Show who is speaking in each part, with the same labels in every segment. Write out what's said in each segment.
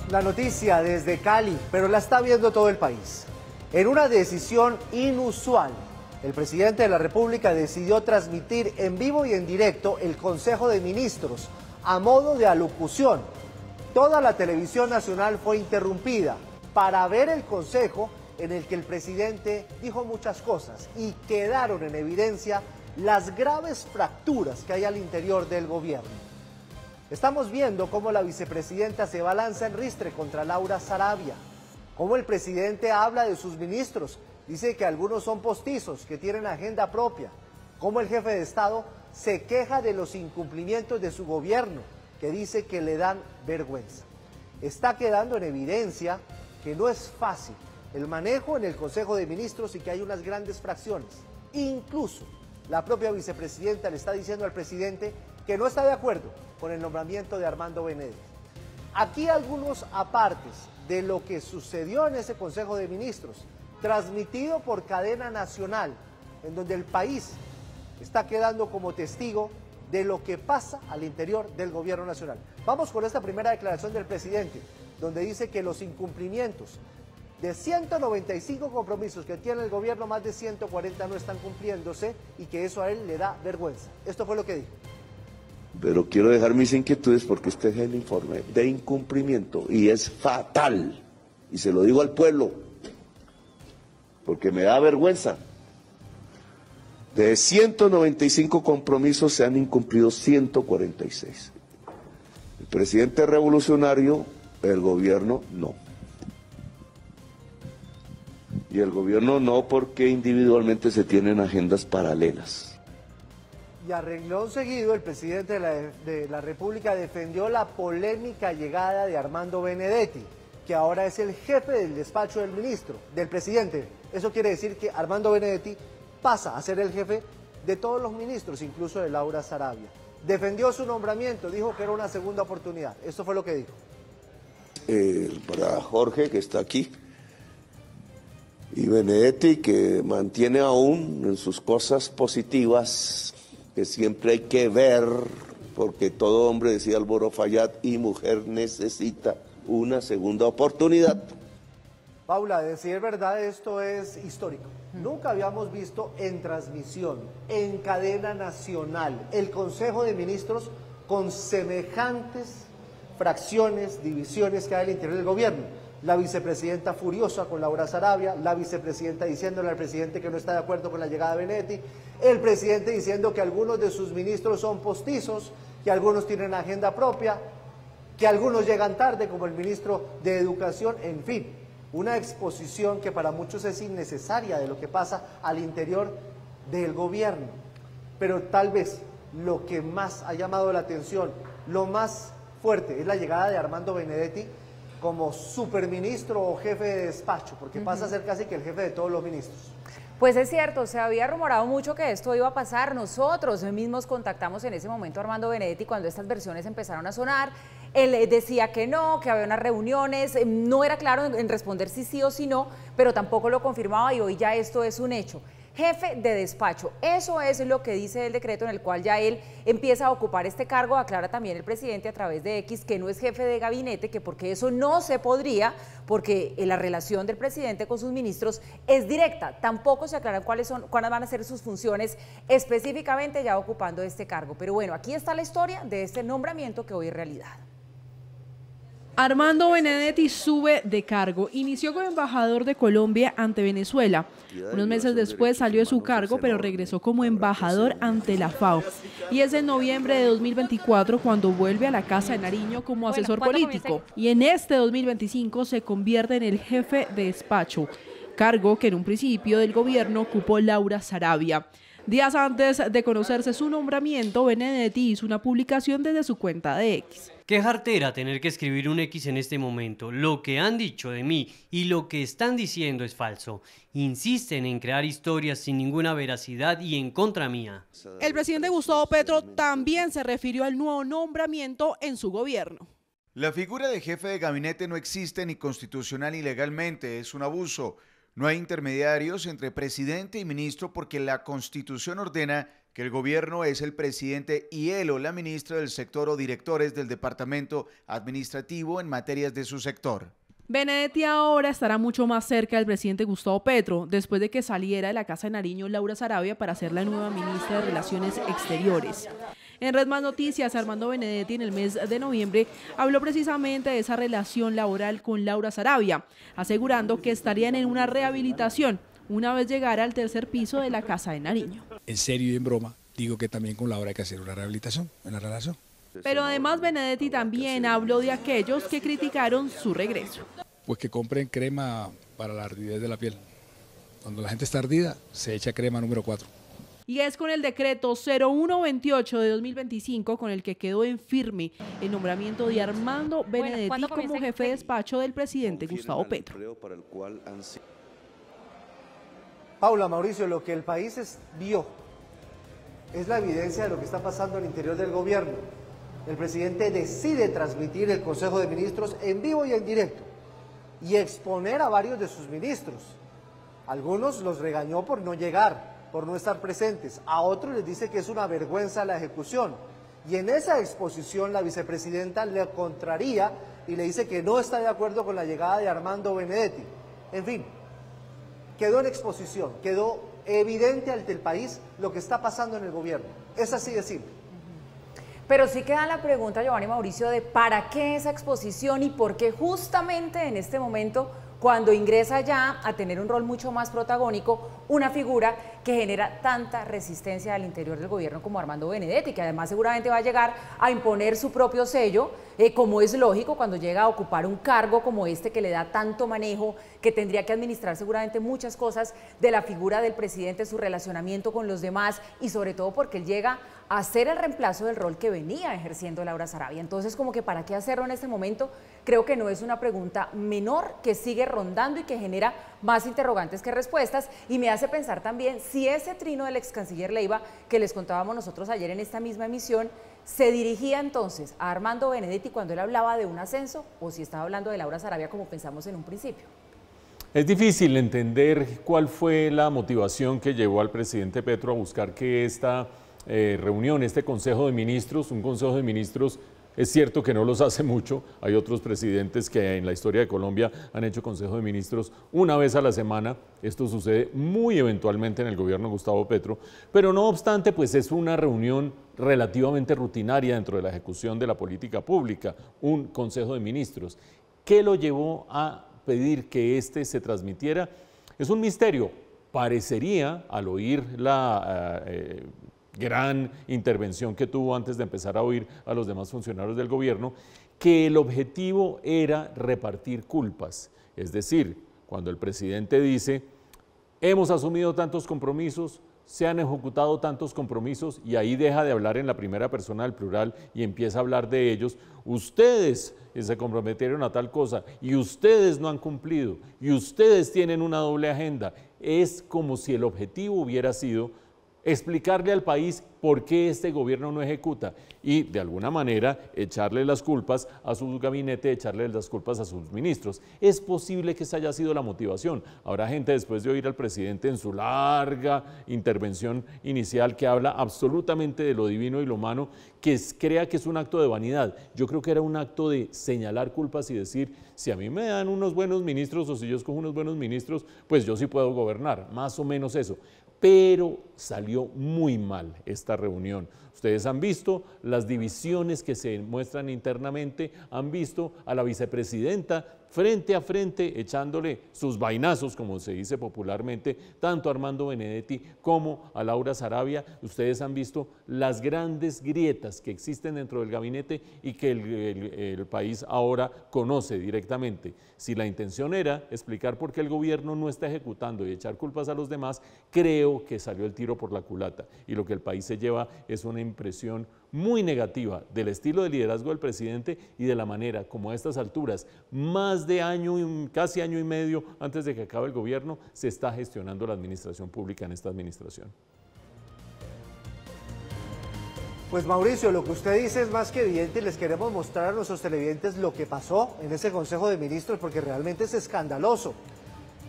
Speaker 1: la noticia desde Cali, pero la está viendo todo el país. En una decisión inusual, el presidente de la República decidió transmitir en vivo y en directo el Consejo de Ministros a modo de alocución. Toda la televisión nacional fue interrumpida para ver el Consejo, en el que el presidente dijo muchas cosas y quedaron en evidencia las graves fracturas que hay al interior del gobierno. Estamos viendo cómo la vicepresidenta se balanza en ristre contra Laura Sarabia, cómo el presidente habla de sus ministros, dice que algunos son postizos, que tienen agenda propia, cómo el jefe de Estado se queja de los incumplimientos de su gobierno, que dice que le dan vergüenza. Está quedando en evidencia que no es fácil el manejo en el Consejo de Ministros y que hay unas grandes fracciones. Incluso la propia vicepresidenta le está diciendo al presidente que no está de acuerdo con el nombramiento de Armando Benedetti. Aquí algunos apartes de lo que sucedió en ese Consejo de Ministros, transmitido por cadena nacional, en donde el país está quedando como testigo de lo que pasa al interior del gobierno nacional. Vamos con esta primera declaración del presidente, donde dice que los incumplimientos de 195 compromisos que tiene el gobierno, más de 140 no están cumpliéndose y que eso a él le da vergüenza. Esto fue lo que dijo.
Speaker 2: Pero quiero dejar mis inquietudes porque este es el informe de incumplimiento y es fatal. Y se lo digo al pueblo, porque me da vergüenza. De 195 compromisos se han incumplido 146. El presidente es revolucionario, el gobierno no. Y el gobierno no porque individualmente se tienen agendas paralelas.
Speaker 1: Y a renglón seguido, el presidente de la República defendió la polémica llegada de Armando Benedetti, que ahora es el jefe del despacho del ministro, del presidente. Eso quiere decir que Armando Benedetti pasa a ser el jefe de todos los ministros, incluso de Laura Sarabia. Defendió su nombramiento, dijo que era una segunda oportunidad. Esto fue lo que dijo.
Speaker 2: Para Jorge, que está aquí, y Benedetti, que mantiene aún en sus cosas positivas, que siempre hay que ver, porque todo hombre, decía Álvaro Fayad, y mujer necesita una segunda oportunidad.
Speaker 1: Paula, de decir verdad, esto es histórico. Nunca habíamos visto en transmisión, en cadena nacional, el Consejo de Ministros con semejantes fracciones, divisiones que hay al interior del gobierno. La vicepresidenta furiosa con Laura Sarabia, la vicepresidenta diciéndole al presidente que no está de acuerdo con la llegada de Benedetti, el presidente diciendo que algunos de sus ministros son postizos, que algunos tienen agenda propia, que algunos llegan tarde, como el ministro de Educación, en fin, una exposición que para muchos es innecesaria de lo que pasa al interior del gobierno. Pero tal vez lo que más ha llamado la atención, lo más fuerte, es la llegada de Armando Benedetti como superministro o jefe de despacho, porque pasa a ser casi que el jefe de todos los ministros.
Speaker 3: Pues es cierto, se había rumorado mucho que esto iba a pasar. Nosotros mismos contactamos en ese momento a Armando Benedetti cuando estas versiones empezaron a sonar. Él decía que no, que había unas reuniones, no era claro en responder si sí o si no, pero tampoco lo confirmaba y hoy ya esto es un hecho. Jefe de despacho, eso es lo que dice el decreto en el cual ya él empieza a ocupar este cargo. Aclara también el presidente a través de X que no es jefe de gabinete, que porque eso no se podría, porque la relación del presidente con sus ministros es directa. Tampoco se aclaran cuáles van a ser sus funciones específicamente ya ocupando este cargo. Pero bueno, aquí está la historia de este nombramiento que hoy es realidad.
Speaker 4: Armando Benedetti sube de cargo. Inició como embajador de Colombia ante Venezuela. Unos meses después salió de su cargo, pero regresó como embajador ante la FAO. Y es en noviembre de 2024 cuando vuelve a la Casa de Nariño como asesor político. Y en este 2025 se convierte en el jefe de despacho, cargo que en un principio del gobierno ocupó Laura Sarabia. Días antes de conocerse su nombramiento, Benedetti hizo una publicación desde su cuenta de X.
Speaker 5: Qué jartera tener que escribir un X en este momento. Lo que han dicho de mí y lo que están diciendo es falso. Insisten en crear historias sin ninguna veracidad y en contra mía.
Speaker 4: El presidente Gustavo Petro también se refirió al nuevo nombramiento en su gobierno.
Speaker 6: La figura de jefe de gabinete no existe ni constitucional ni legalmente, es un abuso. No hay intermediarios entre presidente y ministro porque la Constitución ordena que el gobierno es el presidente y él o la ministra del sector o directores del departamento administrativo en materias de su sector.
Speaker 4: Benedetti ahora estará mucho más cerca del presidente Gustavo Petro, después de que saliera de la Casa de Nariño Laura Saravia para ser la nueva ministra de Relaciones Exteriores. En Red Más Noticias, Armando Benedetti en el mes de noviembre habló precisamente de esa relación laboral con Laura Saravia, asegurando que estarían en una rehabilitación una vez llegara al tercer piso de la Casa de Nariño.
Speaker 7: En serio y en broma, digo que también con Laura hay que hacer una rehabilitación en la relación.
Speaker 4: Pero además Benedetti también habló de aquellos que criticaron su regreso.
Speaker 7: Pues que compren crema para la ardidez de la piel. Cuando la gente está ardida, se echa crema número 4.
Speaker 4: Y es con el decreto 0128 de 2025 con el que quedó en firme el nombramiento de Armando Benedetti como jefe de despacho del presidente Gustavo Petro.
Speaker 1: Paula, Mauricio, lo que el país vio es la evidencia de lo que está pasando al interior del gobierno. El presidente decide transmitir el Consejo de Ministros en vivo y en directo y exponer a varios de sus ministros. Algunos los regañó por no llegar, por no estar presentes. A otros les dice que es una vergüenza la ejecución. Y en esa exposición la vicepresidenta le contraría y le dice que no está de acuerdo con la llegada de Armando Benedetti. En fin, quedó en exposición, quedó evidente ante el país lo que está pasando en el gobierno. Es así de simple.
Speaker 3: Pero sí queda la pregunta, Giovanni Mauricio, de ¿para qué esa exposición y por qué justamente en este momento, cuando ingresa ya a tener un rol mucho más protagónico, una figura que genera tanta resistencia al interior del gobierno como Armando Benedetti, que además seguramente va a llegar a imponer su propio sello, como es lógico cuando llega a ocupar un cargo como este que le da tanto manejo, que tendría que administrar seguramente muchas cosas de la figura del presidente, su relacionamiento con los demás y sobre todo porque él llega a ser el reemplazo del rol que venía ejerciendo Laura Saravia. Entonces, como que ¿para qué hacerlo en este momento? Creo que no es una pregunta menor que sigue rondando y que genera más interrogantes que respuestas y me hace pensar también si ese trino del ex canciller Leiva que les contábamos nosotros ayer en esta misma emisión se dirigía entonces a Armando Benedetti cuando él hablaba de un ascenso o si estaba hablando de Laura Saravia como pensamos en un principio.
Speaker 8: Es difícil entender cuál fue la motivación que llevó al presidente Petro a buscar que esta reunión, este Consejo de Ministros, un Consejo de Ministros, es cierto que no los hace mucho, hay otros presidentes que en la historia de Colombia han hecho Consejo de Ministros una vez a la semana, esto sucede muy eventualmente en el gobierno de Gustavo Petro, pero no obstante pues es una reunión relativamente rutinaria dentro de la ejecución de la política pública, un Consejo de Ministros. ¿Qué lo llevó a pedir que este se transmitiera? Es un misterio, parecería al oír la gran intervención que tuvo antes de empezar a oír a los demás funcionarios del gobierno, que el objetivo era repartir culpas. Es decir, cuando el presidente dice, hemos asumido tantos compromisos, se han ejecutado tantos compromisos, y ahí deja de hablar en la primera persona del plural y empieza a hablar de ellos, ustedes se comprometieron a tal cosa y ustedes no han cumplido y ustedes tienen una doble agenda. Es como si el objetivo hubiera sido explicarle al país por qué este gobierno no ejecuta y de alguna manera echarle las culpas a su gabinete, echarle las culpas a sus ministros. Es posible que esa haya sido la motivación. Habrá gente después de oír al presidente en su larga intervención inicial que habla absolutamente de lo divino y lo humano, que crea que es un acto de vanidad. Yo creo que era un acto de señalar culpas y decir, si a mí me dan unos buenos ministros o si yo escojo unos buenos ministros, pues yo sí puedo gobernar, más o menos eso. Pero salió muy mal esta reunión. Ustedes han visto las divisiones que se muestran internamente, han visto a la vicepresidenta frente a frente echándole sus vainazos, como se dice popularmente, tanto a Armando Benedetti como a Laura Saravia. Ustedes han visto las grandes grietas que existen dentro del gabinete y que el país ahora conoce directamente. Si la intención era explicar por qué el gobierno no está ejecutando y echar culpas a los demás, creo que salió el tiro por la culata y lo que el país se lleva es una impresión muy negativa del estilo de liderazgo del presidente y de la manera como a estas alturas, más de casi año y medio antes de que acabe el gobierno, se está gestionando la administración pública en esta administración.
Speaker 1: Pues Mauricio, lo que usted dice es más que evidente y les queremos mostrar a nuestros televidentes lo que pasó en ese Consejo de Ministros porque realmente es escandaloso.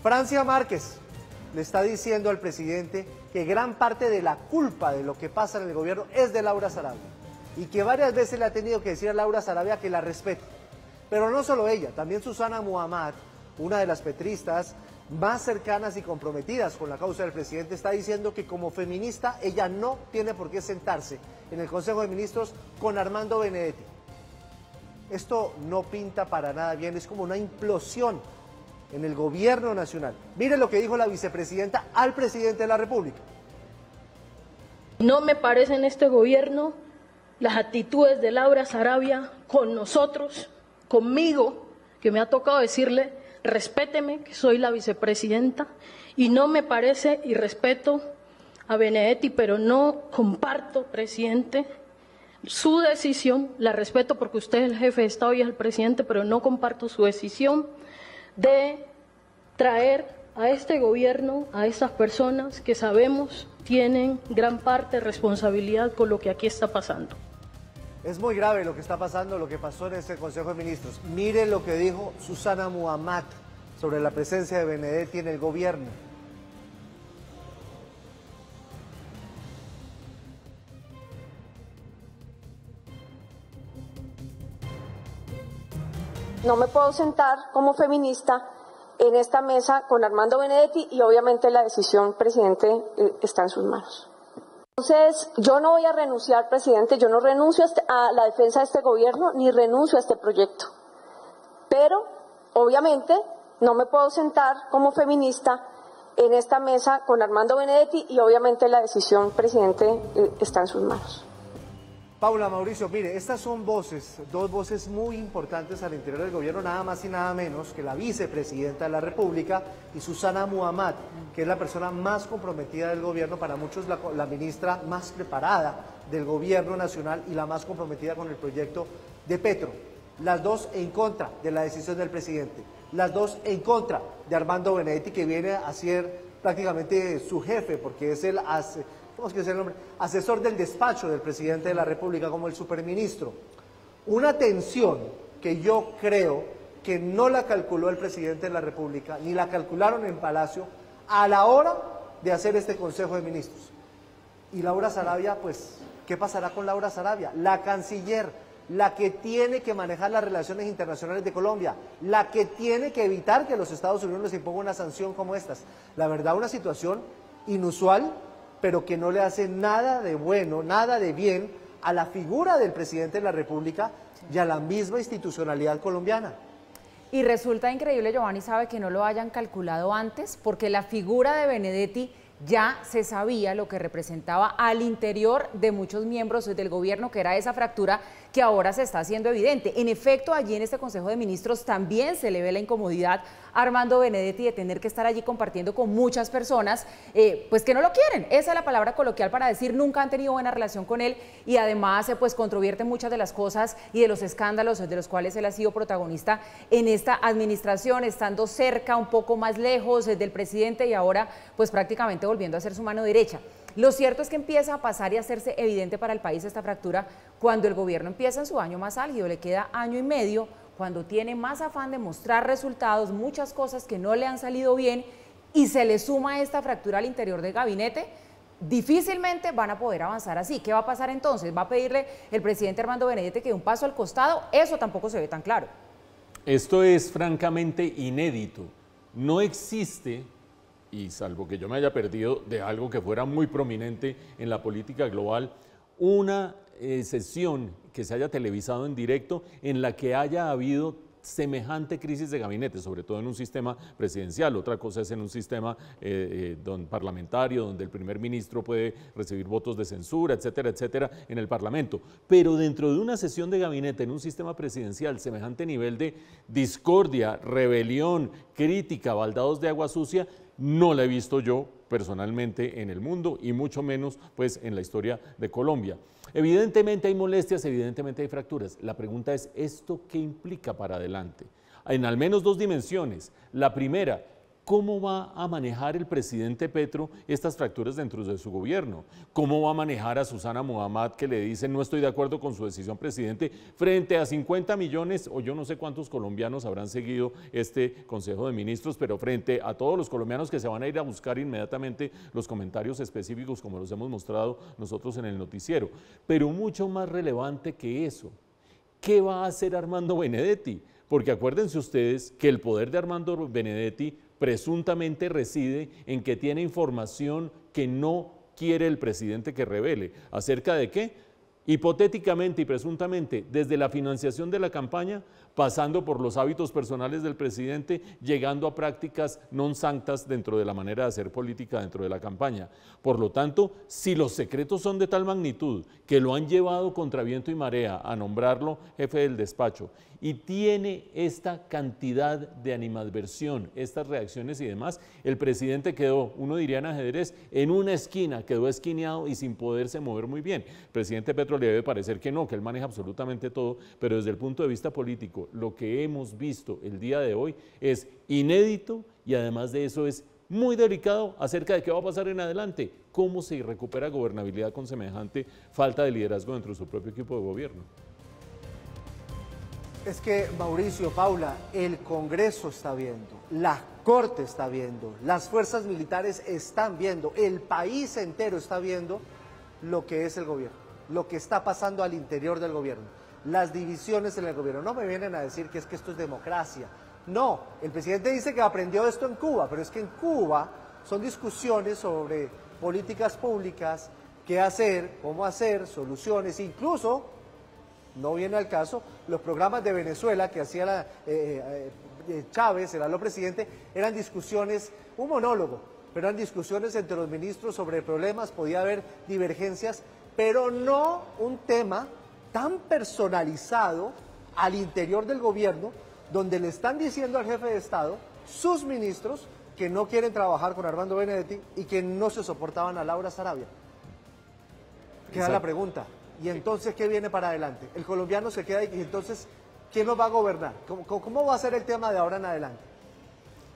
Speaker 1: Francia Márquez, le está diciendo al presidente que gran parte de la culpa de lo que pasa en el gobierno es de Laura Sarabia y que varias veces le ha tenido que decir a Laura Sarabia que la respete. Pero no solo ella, también Susana Muhammad, una de las petristas más cercanas y comprometidas con la causa del presidente, está diciendo que como feminista ella no tiene por qué sentarse en el Consejo de Ministros con Armando Benedetti. Esto no pinta para nada bien, es como una implosión en el gobierno nacional. Mire lo que dijo la vicepresidenta al presidente de la República.
Speaker 9: No me parecen en este gobierno las actitudes de Laura Sarabia con nosotros, conmigo, que me ha tocado decirle, respéteme, que soy la vicepresidenta, y no me parece, y respeto a Benedetti, pero no comparto, presidente, su decisión, la respeto porque usted es el jefe de Estado y es el presidente, pero no comparto su decisión de traer a este gobierno, a estas personas que sabemos tienen gran parte de responsabilidad con lo que aquí está pasando.
Speaker 1: Es muy grave lo que está pasando, lo que pasó en este Consejo de Ministros. Mire lo que dijo Susana Muhammad sobre la presencia de Benedetti en el gobierno.
Speaker 10: No me puedo sentar como feminista en esta mesa con Armando Benedetti y obviamente la decisión, presidente, está en sus manos. Entonces, yo no voy a renunciar, presidente, yo no renuncio a la defensa de este gobierno ni renuncio a este proyecto. Pero, obviamente, no me puedo sentar como feminista en esta mesa con Armando Benedetti y obviamente la decisión, presidente, está en sus manos.
Speaker 1: Paula, Mauricio, mire, estas son voces, dos voces muy importantes al interior del gobierno, nada más y nada menos que la vicepresidenta de la República y Susana Muhammad, que es la persona más comprometida del gobierno, para muchos la ministra más preparada del gobierno nacional y la más comprometida con el proyecto de Petro. Las dos en contra de la decisión del presidente, las dos en contra de Armando Benedetti, que viene a ser prácticamente su jefe, porque es el ¿cómo es que es el nombre? Asesor del despacho del presidente de la República, como el superministro. Una tensión que yo creo que no la calculó el presidente de la República, ni la calcularon en Palacio, a la hora de hacer este Consejo de Ministros. Y Laura Sarabia, pues, ¿qué pasará con Laura Sarabia? La canciller, la que tiene que manejar las relaciones internacionales de Colombia, la que tiene que evitar que los Estados Unidos les impongan una sanción como estas. La verdad, una situación inusual, pero que no le hace nada de bueno, nada de bien a la figura del presidente de la República y a la misma institucionalidad colombiana.
Speaker 3: Y resulta increíble, Giovanni, sabe que no lo hayan calculado antes, porque la figura de Benedetti ya se sabía lo que representaba al interior de muchos miembros del gobierno, que era esa fractura que ahora se está haciendo evidente. En efecto, allí en este Consejo de Ministros también se le ve la incomodidad a Armando Benedetti de tener que estar allí compartiendo con muchas personas, pues que no lo quieren. Esa es la palabra coloquial para decir nunca han tenido buena relación con él, y además pues controvierte muchas de las cosas y de los escándalos de los cuales él ha sido protagonista en esta administración, estando cerca, un poco más lejos del presidente y ahora pues prácticamente volviendo a ser su mano derecha. Lo cierto es que empieza a pasar y a hacerse evidente para el país esta fractura cuando el gobierno empieza en su año más álgido, le queda año y medio, cuando tiene más afán de mostrar resultados, muchas cosas que no le han salido bien, y se le suma esta fractura al interior del gabinete. Difícilmente van a poder avanzar así. ¿Qué va a pasar entonces? ¿Va a pedirle el presidente Armando Benedetti que dé un paso al costado? Eso tampoco se ve tan claro.
Speaker 8: Esto es francamente inédito. No existe, y salvo que yo me haya perdido de algo que fuera muy prominente en la política global, una sesión que se haya televisado en directo en la que haya habido semejante crisis de gabinete, sobre todo en un sistema presidencial. Otra cosa es en un sistema parlamentario, donde el primer ministro puede recibir votos de censura, etcétera, etcétera, en el Parlamento. Pero dentro de una sesión de gabinete en un sistema presidencial, semejante nivel de discordia, rebelión, crítica, baldados de agua sucia, no la he visto yo personalmente en el mundo, y mucho menos pues en la historia de Colombia. Evidentemente hay molestias, evidentemente hay fracturas. La pregunta es, ¿esto qué implica para adelante? En al menos dos dimensiones. La primera, ¿cómo va a manejar el presidente Petro estas fracturas dentro de su gobierno? ¿Cómo va a manejar a Susana Muhammad, que le dicen no estoy de acuerdo con su decisión, presidente, frente a 50 millones o yo no sé cuántos colombianos habrán seguido este Consejo de Ministros, pero frente a todos los colombianos que se van a ir a buscar inmediatamente los comentarios específicos como los hemos mostrado nosotros en el noticiero? Pero mucho más relevante que eso, ¿qué va a hacer Armando Benedetti? Porque acuérdense ustedes que el poder de Armando Benedetti presuntamente reside en que tiene información que no quiere el presidente que revele. ¿Acerca de qué? Hipotéticamente y presuntamente, desde la financiación de la campaña, pasando por los hábitos personales del presidente, llegando a prácticas non sanctas dentro de la manera de hacer política dentro de la campaña. Por lo tanto, si los secretos son de tal magnitud que lo han llevado contra viento y marea a nombrarlo jefe del despacho y tiene esta cantidad de animadversión, estas reacciones y demás, el presidente quedó, uno diría en ajedrez, en una esquina, quedó esquineado y sin poderse mover muy bien. El presidente Petro le debe parecer que no, que él maneja absolutamente todo, pero desde el punto de vista político, lo que hemos visto el día de hoy es inédito y además de eso es muy delicado acerca de qué va a pasar en adelante, cómo se recupera gobernabilidad con semejante falta de liderazgo dentro de su propio equipo de gobierno.
Speaker 1: Es que, Mauricio, Paula, el Congreso está viendo, la Corte está viendo, las fuerzas militares están viendo, el país entero está viendo lo que es el gobierno, lo que está pasando al interior del gobierno, las divisiones en el gobierno. No me vienen a decir que esto es democracia. No, el presidente dice que aprendió esto en Cuba, pero es que en Cuba son discusiones sobre políticas públicas, qué hacer, cómo hacer, soluciones, incluso... No viene al caso, los programas de Venezuela que hacía Chávez, el alto presidente, eran discusiones, un monólogo, pero eran discusiones entre los ministros sobre problemas, podía haber divergencias, pero no un tema tan personalizado al interior del gobierno, donde le están diciendo al jefe de Estado, sus ministros, que no quieren trabajar con Armando Benedetti y que no se soportaban a Laura Sarabia. Queda la pregunta. ¿Y entonces qué viene para adelante? El colombiano se queda ahí y entonces, ¿quién nos va a gobernar? ¿Cómo va a ser el tema de ahora en adelante?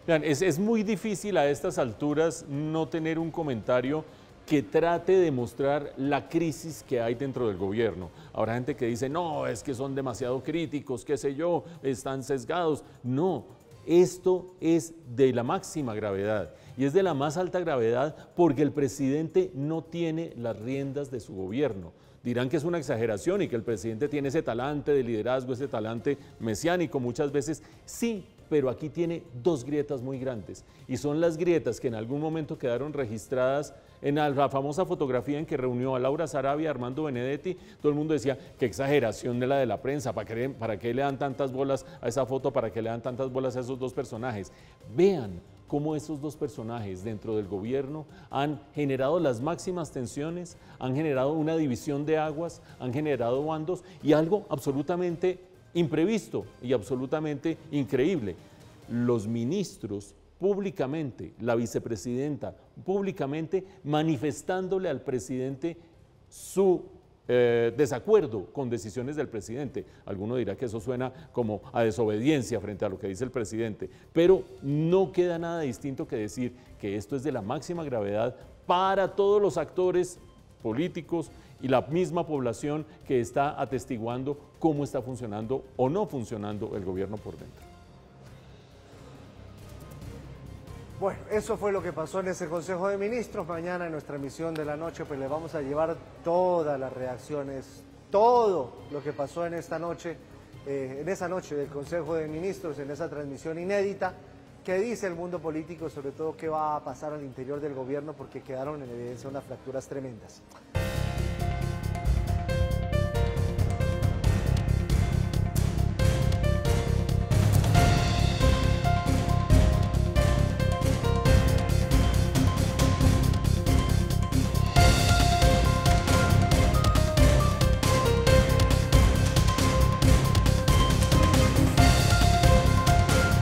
Speaker 8: Vean, es muy difícil a estas alturas no tener un comentario que trate de mostrar la crisis que hay dentro del gobierno. Habrá gente que dice, no, es que son demasiado críticos, qué sé yo, están sesgados. No, esto es de la máxima gravedad y es de la más alta gravedad porque el presidente no tiene las riendas de su gobierno. Dirán que es una exageración y que el presidente tiene ese talante de liderazgo, ese talante mesiánico muchas veces. Sí, pero aquí tiene dos grietas muy grandes y son las grietas que en algún momento quedaron registradas en la famosa fotografía en que reunió a Laura Sarabia, a Armando Benedetti. Todo el mundo decía, qué exageración de la prensa, ¿para qué le dan tantas bolas a esa foto, para qué le dan tantas bolas a esos dos personajes? Vean cómo esos dos personajes dentro del gobierno han generado las máximas tensiones, han generado una división de aguas, han generado bandos y algo absolutamente imprevisto y absolutamente increíble. Los ministros públicamente, la vicepresidenta públicamente manifestándole al presidente su desacuerdo con decisiones del presidente. Alguno dirá que eso suena como a desobediencia frente a lo que dice el presidente, pero no queda nada distinto que decir que esto es de la máxima gravedad para todos los actores políticos y la misma población que está atestiguando cómo está funcionando o no funcionando el gobierno por dentro.
Speaker 1: Bueno, eso fue lo que pasó en ese Consejo de Ministros. Mañana en nuestra emisión de la noche pues le vamos a llevar todas las reacciones, todo lo que pasó en esta noche, en esa noche del Consejo de Ministros, en esa transmisión inédita. ¿Qué dice el mundo político? Sobre todo qué va a pasar al interior del gobierno porque quedaron en evidencia unas fracturas tremendas.